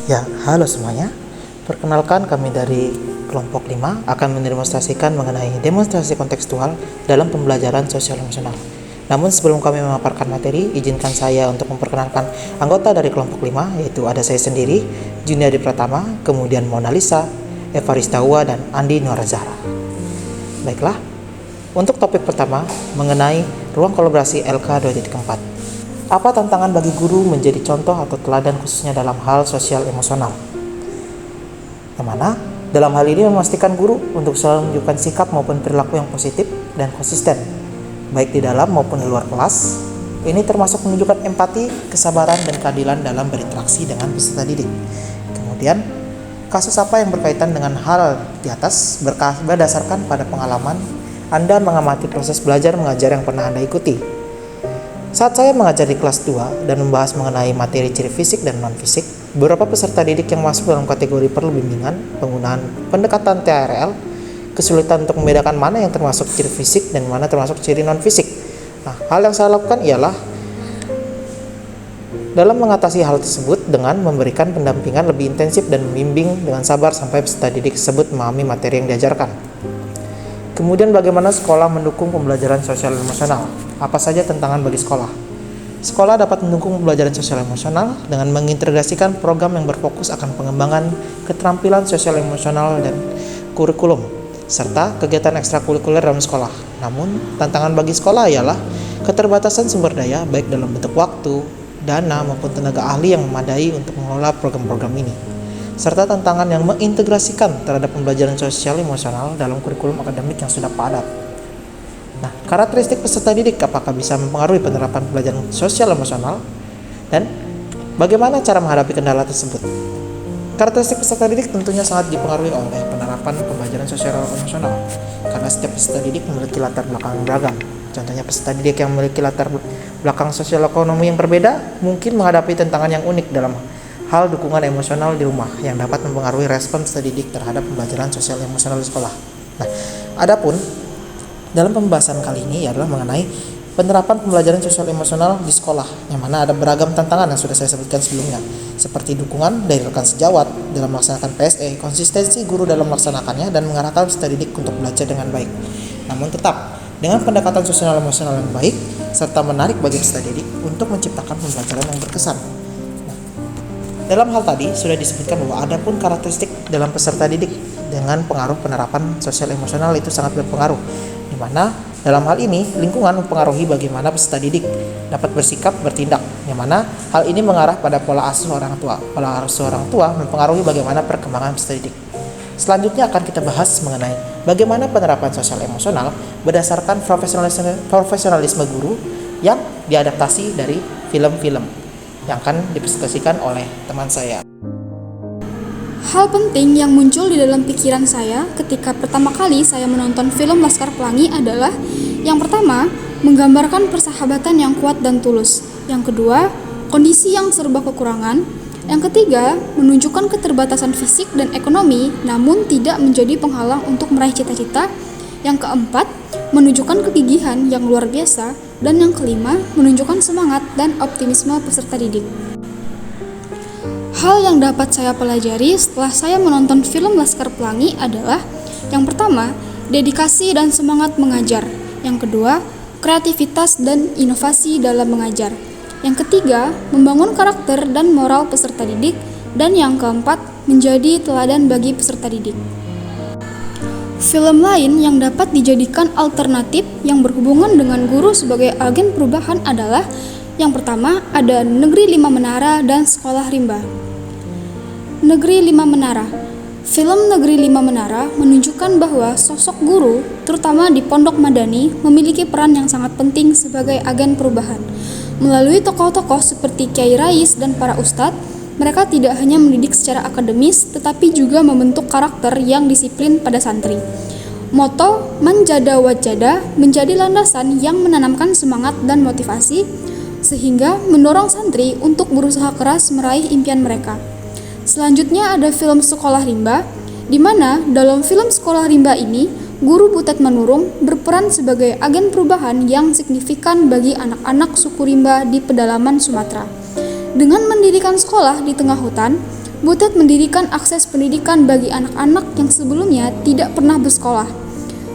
Ya, halo semuanya. Perkenalkan, kami dari kelompok 5 akan mendemonstrasikan mengenai demonstrasi kontekstual dalam pembelajaran sosial emosional. Namun sebelum kami memaparkan materi, izinkan saya untuk memperkenalkan anggota dari kelompok 5, yaitu ada saya sendiri, Juniadi Pratama, kemudian Mona Lisa, Eva Ristawa, dan Andi Nuarazahra. Baiklah, untuk topik pertama mengenai ruang kolaborasi LK 2.4. Apa tantangan bagi guru menjadi contoh atau teladan khususnya dalam hal sosial emosional? Yang mana dalam hal ini memastikan guru untuk selalu menunjukkan sikap maupun perilaku yang positif dan konsisten, baik di dalam maupun di luar kelas. Ini termasuk menunjukkan empati, kesabaran, dan keadilan dalam berinteraksi dengan peserta didik. Kemudian, kasus apa yang berkaitan dengan hal di atas berdasarkan pada pengalaman Anda mengamati proses belajar mengajar yang pernah Anda ikuti. Saat saya mengajar di kelas 2 dan membahas mengenai materi ciri fisik dan non-fisik, beberapa peserta didik yang masuk dalam kategori perlu bimbingan, penggunaan pendekatan TRL, kesulitan untuk membedakan mana yang termasuk ciri fisik dan mana termasuk ciri non-fisik. Nah, hal yang saya lakukan ialah dalam mengatasi hal tersebut dengan memberikan pendampingan lebih intensif dan membimbing dengan sabar sampai peserta didik tersebut memahami materi yang diajarkan. Kemudian bagaimana sekolah mendukung pembelajaran sosial emosional? Apa saja tantangan bagi sekolah? Sekolah dapat mendukung pembelajaran sosial emosional dengan mengintegrasikan program yang berfokus akan pengembangan keterampilan sosial emosional dan kurikulum, serta kegiatan ekstrakurikuler dalam sekolah. Namun, tantangan bagi sekolah ialah keterbatasan sumber daya baik dalam bentuk waktu, dana, maupun tenaga ahli yang memadai untuk mengelola program-program ini, serta tantangan yang mengintegrasikan terhadap pembelajaran sosial emosional dalam kurikulum akademik yang sudah padat. Nah, karakteristik peserta didik apakah bisa mempengaruhi penerapan pembelajaran sosial emosional dan bagaimana cara menghadapi kendala tersebut? Karakteristik peserta didik tentunya sangat dipengaruhi oleh penerapan pembelajaran sosial emosional karena setiap peserta didik memiliki latar belakang yang beragam. Contohnya peserta didik yang memiliki latar belakang sosial ekonomi yang berbeda mungkin menghadapi tantangan yang unik dalam hal dukungan emosional di rumah yang dapat mempengaruhi respon peserta didik terhadap pembelajaran sosial emosional di sekolah. Nah, adapun dalam pembahasan kali ini adalah mengenai penerapan pembelajaran sosial emosional di sekolah, yang mana ada beragam tantangan yang sudah saya sebutkan sebelumnya, seperti dukungan dari rekan sejawat dalam melaksanakan PSE, konsistensi guru dalam melaksanakannya, dan mengarahkan peserta didik untuk belajar dengan baik. Namun tetap dengan pendekatan sosial emosional yang baik, serta menarik bagi peserta didik untuk menciptakan pembelajaran yang berkesan. Dalam hal tadi sudah disebutkan bahwa ada pun karakteristik dalam peserta didik dengan pengaruh penerapan sosial emosional itu sangat berpengaruh, di mana dalam hal ini lingkungan mempengaruhi bagaimana peserta didik dapat bersikap bertindak, di mana hal ini mengarah pada pola asuh orang tua. Pola asuh orang tua mempengaruhi bagaimana perkembangan peserta didik. Selanjutnya akan kita bahas mengenai bagaimana penerapan sosial emosional berdasarkan profesionalisme guru yang diadaptasi dari film-film yang akan dipresentasikan oleh teman saya. Hal penting yang muncul di dalam pikiran saya ketika pertama kali saya menonton film Laskar Pelangi adalah yang pertama, menggambarkan persahabatan yang kuat dan tulus. Yang kedua, kondisi yang serba kekurangan. Yang ketiga, menunjukkan keterbatasan fisik dan ekonomi namun tidak menjadi penghalang untuk meraih cita-cita. Yang keempat, menunjukkan kegigihan yang luar biasa. Dan yang kelima, menunjukkan semangat dan optimisme peserta didik. Hal yang dapat saya pelajari setelah saya menonton film Laskar Pelangi adalah yang pertama, dedikasi dan semangat mengajar. Yang kedua, kreativitas dan inovasi dalam mengajar. Yang ketiga, membangun karakter dan moral peserta didik. Dan yang keempat, menjadi teladan bagi peserta didik. Film lain yang dapat dijadikan alternatif yang berhubungan dengan guru sebagai agen perubahan adalah yang pertama, ada Negeri 5 Menara dan Sekolah Rimba. Negeri 5 Menara. Film Negeri 5 Menara menunjukkan bahwa sosok guru, terutama di Pondok Madani, memiliki peran yang sangat penting sebagai agen perubahan. Melalui tokoh-tokoh seperti Kiai Rais dan para ustadz, mereka tidak hanya mendidik secara akademis, tetapi juga membentuk karakter yang disiplin pada santri. Moto Manjada Wajada menjadi landasan yang menanamkan semangat dan motivasi, sehingga mendorong santri untuk berusaha keras meraih impian mereka. Selanjutnya ada film Sekolah Rimba, di mana dalam film Sekolah Rimba ini, Guru Butet Manurung berperan sebagai agen perubahan yang signifikan bagi anak-anak suku Rimba di pedalaman Sumatera. Dengan mendirikan sekolah di tengah hutan, Butet mendirikan akses pendidikan bagi anak-anak yang sebelumnya tidak pernah bersekolah.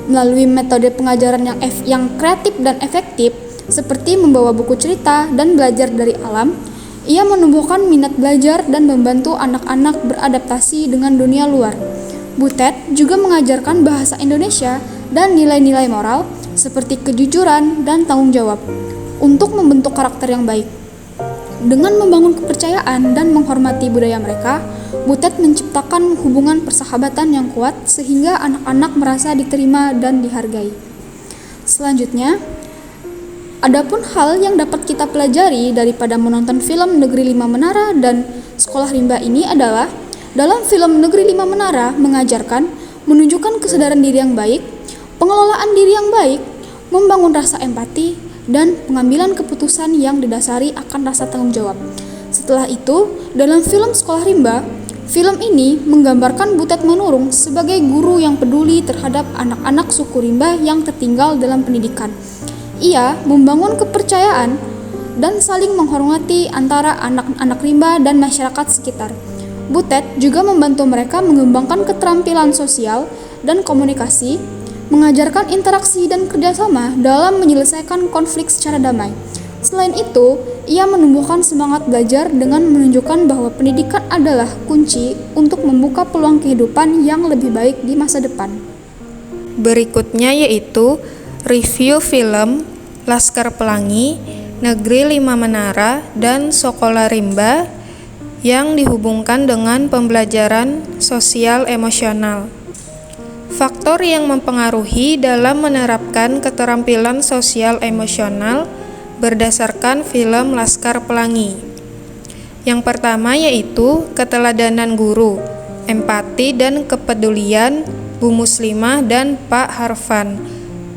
Melalui metode pengajaran yang kreatif dan efektif, seperti membawa buku cerita dan belajar dari alam, ia menumbuhkan minat belajar dan membantu anak-anak beradaptasi dengan dunia luar. Butet juga mengajarkan bahasa Indonesia dan nilai-nilai moral seperti kejujuran dan tanggung jawab untuk membentuk karakter yang baik. Dengan membangun kepercayaan dan menghormati budaya mereka, Butet menciptakan hubungan persahabatan yang kuat sehingga anak-anak merasa diterima dan dihargai. Selanjutnya, adapun hal yang dapat kita pelajari daripada menonton film Negeri Lima Menara dan Sekolah Rimba ini adalah, dalam film Negeri Lima Menara mengajarkan, menunjukkan kesadaran diri yang baik, pengelolaan diri yang baik, membangun rasa empati, dan pengambilan keputusan yang didasari akan rasa tanggung jawab. Setelah itu, dalam film Sekolah Rimba, film ini menggambarkan Butet Manurung sebagai guru yang peduli terhadap anak-anak suku Rimba yang tertinggal dalam pendidikan. Ia membangun kepercayaan dan saling menghormati antara anak-anak Rimba dan masyarakat sekitar. Butet juga membantu mereka mengembangkan keterampilan sosial dan komunikasi, mengajarkan interaksi dan kerjasama dalam menyelesaikan konflik secara damai. Selain itu, ia menumbuhkan semangat belajar dengan menunjukkan bahwa pendidikan adalah kunci untuk membuka peluang kehidupan yang lebih baik di masa depan. Berikutnya yaitu review film Laskar Pelangi, Negeri Lima Menara, dan Sekolah Rimba yang dihubungkan dengan pembelajaran sosial emosional. Faktor yang mempengaruhi dalam menerapkan keterampilan sosial emosional berdasarkan film Laskar Pelangi. Yang pertama yaitu keteladanan guru, empati dan kepedulian Bu Muslimah dan Pak Harfan.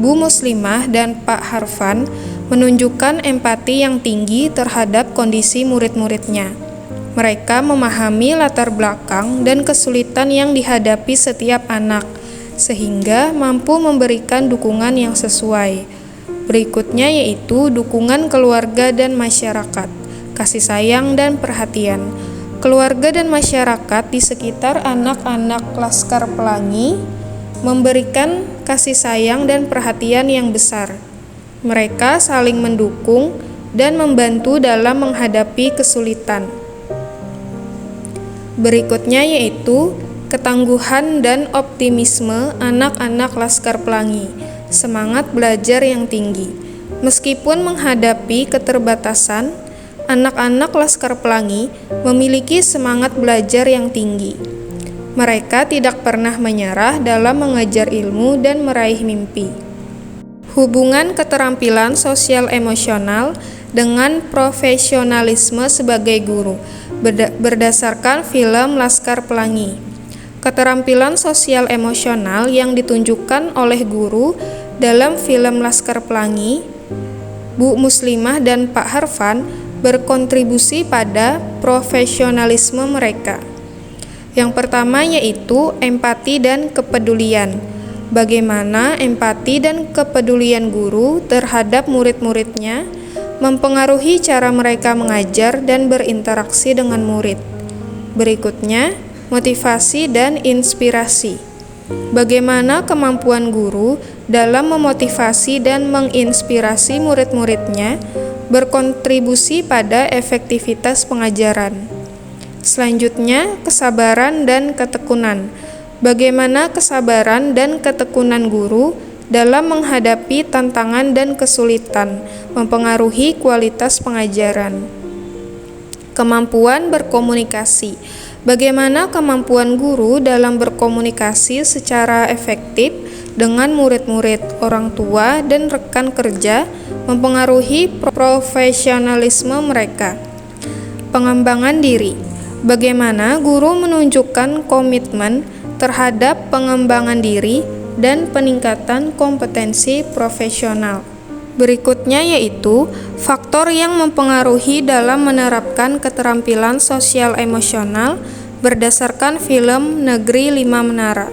Bu Muslimah dan Pak Harfan menunjukkan empati yang tinggi terhadap kondisi murid-muridnya. Mereka memahami latar belakang dan kesulitan yang dihadapi setiap anak, sehingga mampu memberikan dukungan yang sesuai. Berikutnya yaitu dukungan keluarga dan masyarakat, kasih sayang dan perhatian. Keluarga dan masyarakat di sekitar anak-anak Laskar Pelangi memberikan kasih sayang dan perhatian yang besar. Mereka saling mendukung dan membantu dalam menghadapi kesulitan. Berikutnya yaitu ketangguhan dan optimisme anak-anak Laskar Pelangi, semangat belajar yang tinggi. Meskipun menghadapi keterbatasan, anak-anak Laskar Pelangi memiliki semangat belajar yang tinggi. Mereka tidak pernah menyerah dalam mengejar ilmu dan meraih mimpi. Hubungan keterampilan sosial emosional dengan profesionalisme sebagai guru berdasarkan film Laskar Pelangi. Keterampilan sosial emosional yang ditunjukkan oleh guru dalam film Laskar Pelangi, Bu Muslimah dan Pak Harfan berkontribusi pada profesionalisme mereka. Yang pertama yaitu empati dan kepedulian. Bagaimana empati dan kepedulian guru terhadap murid-muridnya mempengaruhi cara mereka mengajar dan berinteraksi dengan murid. Berikutnya, motivasi dan inspirasi. Bagaimana kemampuan guru dalam memotivasi dan menginspirasi murid-muridnya berkontribusi pada efektivitas pengajaran. Selanjutnya, kesabaran dan ketekunan. Bagaimana kesabaran dan ketekunan guru dalam menghadapi tantangan dan kesulitan mempengaruhi kualitas pengajaran. Kemampuan berkomunikasi. Bagaimana kemampuan guru dalam berkomunikasi secara efektif dengan murid-murid, orang tua, dan rekan kerja mempengaruhi profesionalisme mereka. Pengembangan diri. Bagaimana guru menunjukkan komitmen terhadap pengembangan diri dan peningkatan kompetensi profesional. Berikutnya yaitu faktor yang mempengaruhi dalam menerapkan keterampilan sosial emosional berdasarkan film Negeri Lima Menara.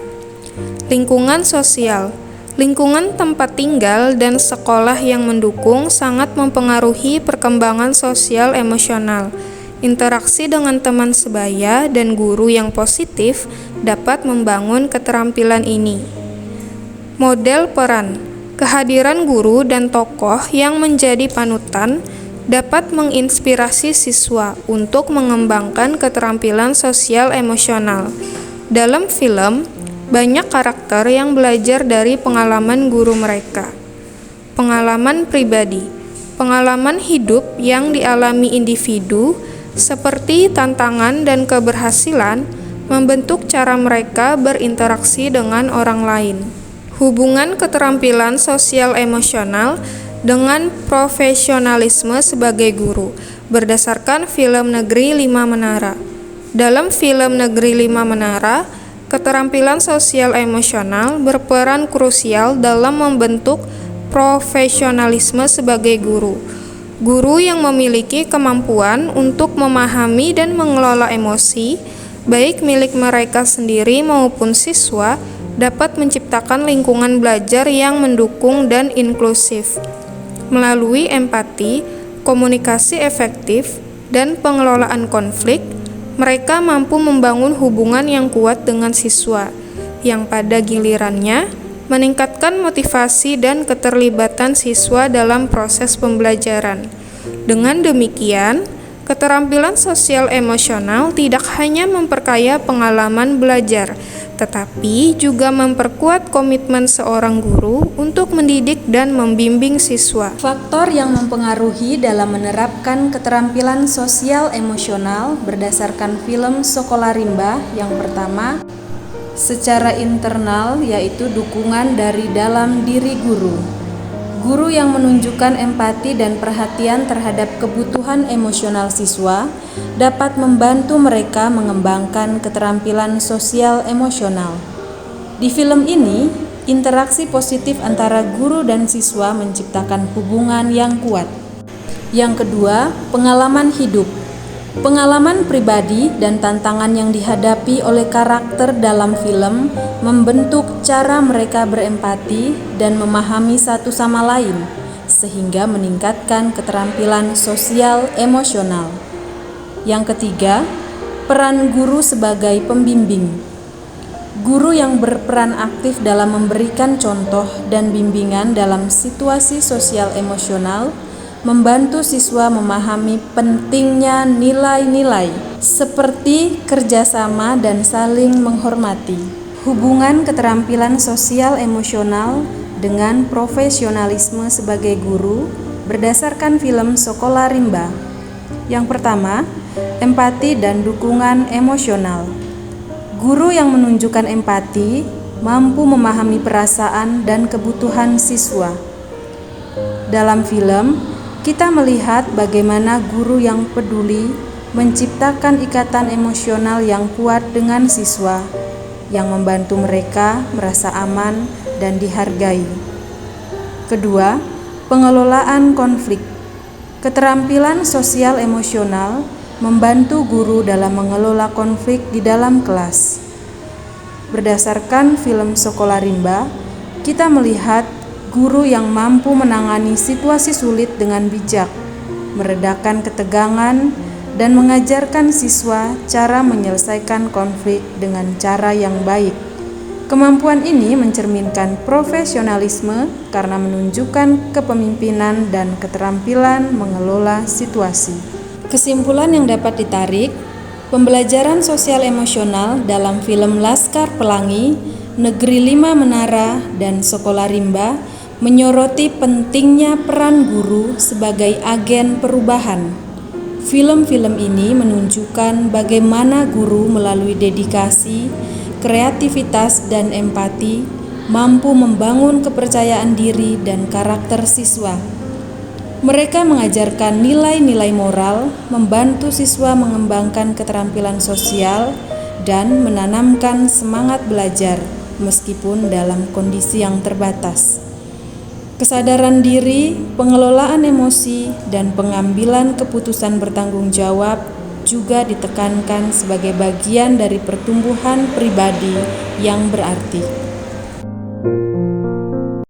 Lingkungan sosial. Lingkungan tempat tinggal dan sekolah yang mendukung sangat mempengaruhi perkembangan sosial emosional. Interaksi dengan teman sebaya dan guru yang positif dapat membangun keterampilan ini. Model peran, kehadiran guru dan tokoh yang menjadi panutan dapat menginspirasi siswa untuk mengembangkan keterampilan sosial emosional. Dalam film, banyak karakter yang belajar dari pengalaman guru mereka. Pengalaman pribadi, pengalaman hidup yang dialami individu seperti tantangan dan keberhasilan membentuk cara mereka berinteraksi dengan orang lain. Hubungan keterampilan sosial emosional dengan profesionalisme sebagai guru berdasarkan film Negeri Lima Menara. Dalam film Negeri Lima Menara, keterampilan sosial emosional berperan krusial dalam membentuk profesionalisme sebagai guru. Guru yang memiliki kemampuan untuk memahami dan mengelola emosi, baik milik mereka sendiri maupun siswa, dapat menciptakan lingkungan belajar yang mendukung dan inklusif. Melalui empati, komunikasi efektif, dan pengelolaan konflik, mereka mampu membangun hubungan yang kuat dengan siswa, yang pada gilirannya meningkatkan motivasi dan keterlibatan siswa dalam proses pembelajaran. Dengan demikian, keterampilan sosial emosional tidak hanya memperkaya pengalaman belajar, tetapi juga memperkuat komitmen seorang guru untuk mendidik dan membimbing siswa. Faktor yang mempengaruhi dalam menerapkan keterampilan sosial emosional berdasarkan film Sekolah Rimba yang pertama, secara internal, yaitu dukungan dari dalam diri guru. Guru yang menunjukkan empati dan perhatian terhadap kebutuhan emosional siswa dapat membantu mereka mengembangkan keterampilan sosial emosional. Di film ini, interaksi positif antara guru dan siswa menciptakan hubungan yang kuat. Yang kedua, pengalaman hidup. Pengalaman pribadi dan tantangan yang dihadapi oleh karakter dalam film membentuk cara mereka berempati dan memahami satu sama lain, sehingga meningkatkan keterampilan sosial emosional. Yang ketiga, peran guru sebagai pembimbing. Guru yang berperan aktif dalam memberikan contoh dan bimbingan dalam situasi sosial emosional membantu siswa memahami pentingnya nilai-nilai seperti kerjasama dan saling menghormati. Hubungan keterampilan sosial emosional dengan profesionalisme sebagai guru berdasarkan film Sekolah Rimba. Yang pertama, empati dan dukungan emosional. Guru yang menunjukkan empati mampu memahami perasaan dan kebutuhan siswa. Dalam film, kita melihat bagaimana guru yang peduli menciptakan ikatan emosional yang kuat dengan siswa, yang membantu mereka merasa aman dan dihargai. Kedua, pengelolaan konflik. Keterampilan sosial emosional membantu guru dalam mengelola konflik di dalam kelas. Berdasarkan film Sekolah Rimba, kita melihat guru yang mampu menangani situasi sulit dengan bijak, meredakan ketegangan, dan mengajarkan siswa cara menyelesaikan konflik dengan cara yang baik. Kemampuan ini mencerminkan profesionalisme karena menunjukkan kepemimpinan dan keterampilan mengelola situasi. Kesimpulan yang dapat ditarik, pembelajaran sosial emosional dalam film Laskar Pelangi, Negeri Lima Menara, dan Sekolah Rimba menyoroti pentingnya peran guru sebagai agen perubahan. Film-film ini menunjukkan bagaimana guru melalui dedikasi, kreativitas, dan empati mampu membangun kepercayaan diri dan karakter siswa. Mereka mengajarkan nilai-nilai moral, membantu siswa mengembangkan keterampilan sosial, dan menanamkan semangat belajar meskipun dalam kondisi yang terbatas. Kesadaran diri, pengelolaan emosi, dan pengambilan keputusan bertanggung jawab juga ditekankan sebagai bagian dari pertumbuhan pribadi yang berarti.